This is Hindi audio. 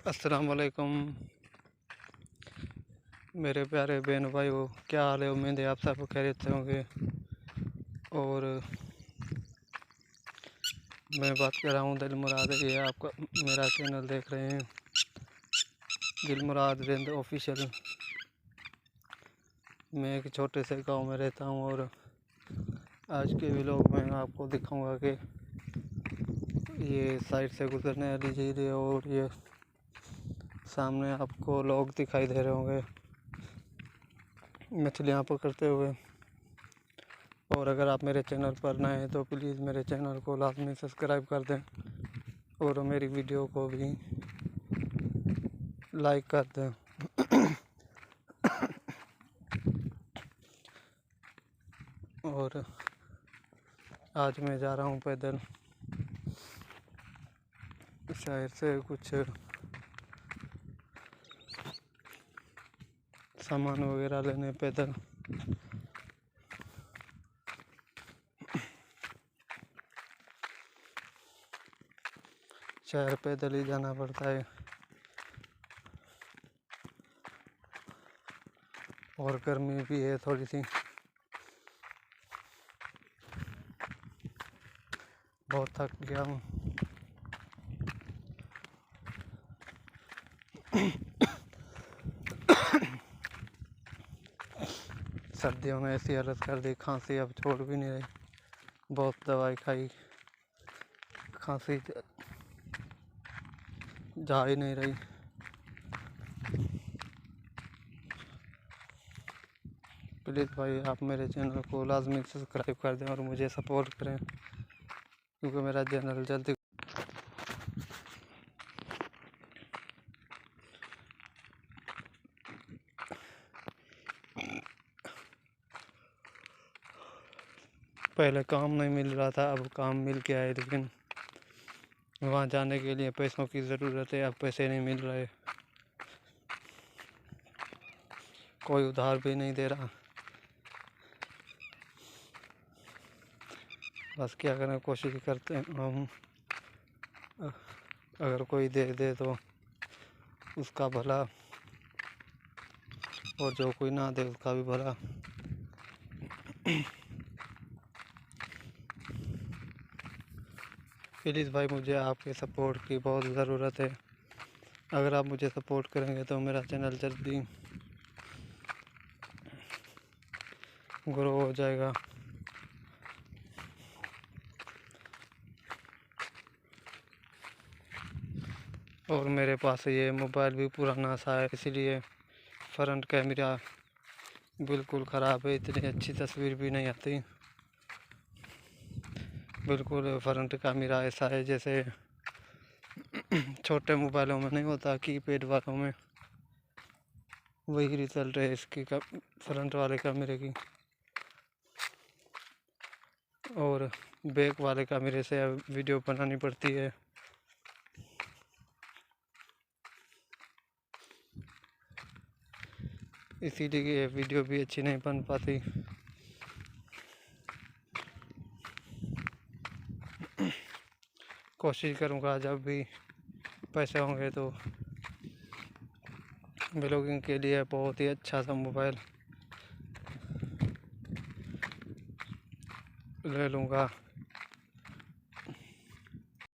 अस्सलाम वालेकुम मेरे प्यारे बहन भाइयों, क्या हाल है। उम्मीद है आप सब खैरियत से होंगे। और मैं बात कर रहा हूँ दिल मुराद। ये आपका मेरा चैनल देख रहे हैं, दिल मुराद रिंद ऑफिशियल। मैं एक छोटे से गांव में रहता हूँ और आज के व्लॉग में आपको दिखाऊंगा कि ये साइड से गुजरने वाली झील है और ये सामने आपको लोग दिखाई दे रहे होंगे मछलियाँ पकड़ते हुए। और अगर आप मेरे चैनल पर नए हैं तो प्लीज़ मेरे चैनल को लाजमी सब्सक्राइब कर दें और मेरी वीडियो को भी लाइक कर दें। और आज मैं जा रहा हूँ पैदल शहर से कुछ सामान वगैरह लेने पैदल। शहर पैदल ही जाना पड़ता है और गर्मी भी है थोड़ी सी, बहुत थक गया हूँ। सर्दियों में ऐसी हालत कर दी, खांसी अब छोड़ भी नहीं रही। बहुत दवाई खाई, खांसी जा ही नहीं रही। प्लीज़ भाई आप मेरे चैनल को लाजमी सब्सक्राइब कर दें और मुझे सपोर्ट करें, क्योंकि मेरा चैनल जल्दी पहले काम नहीं मिल रहा था, अब काम मिल के आए, लेकिन वहाँ जाने के लिए पैसों की ज़रूरत है। अब पैसे नहीं मिल रहे, कोई उधार भी नहीं दे रहा। बस क्या करें, कोशिश करते हैं हम। अगर कोई दे दे तो उसका भला, और जो कोई ना दे उसका भी भला। प्लीज़ भाई मुझे आपके सपोर्ट की बहुत ज़रूरत है। अगर आप मुझे सपोर्ट करेंगे तो मेरा चैनल जल्दी ग्रो हो जाएगा। और मेरे पास ये मोबाइल भी पुराना सा है, इसलिए फ्रंट कैमरा बिल्कुल ख़राब है, इतनी अच्छी तस्वीर भी नहीं आती। बिल्कुल फ्रंट कैमरा ऐसा है जैसे छोटे मोबाइलों में नहीं होता, कीपैड वालों में, वही रिजल्ट है इसकी फ्रंट वाले कैमरे की। और बैक वाले कैमरे से वीडियो बनानी पड़ती है। इसीलिए वीडियो भी अच्छी नहीं बन पाती। कोशिश करूँगा जब भी पैसे होंगे तो ब्लॉगिंग के लिए बहुत ही अच्छा सा मोबाइल ले लूँगा।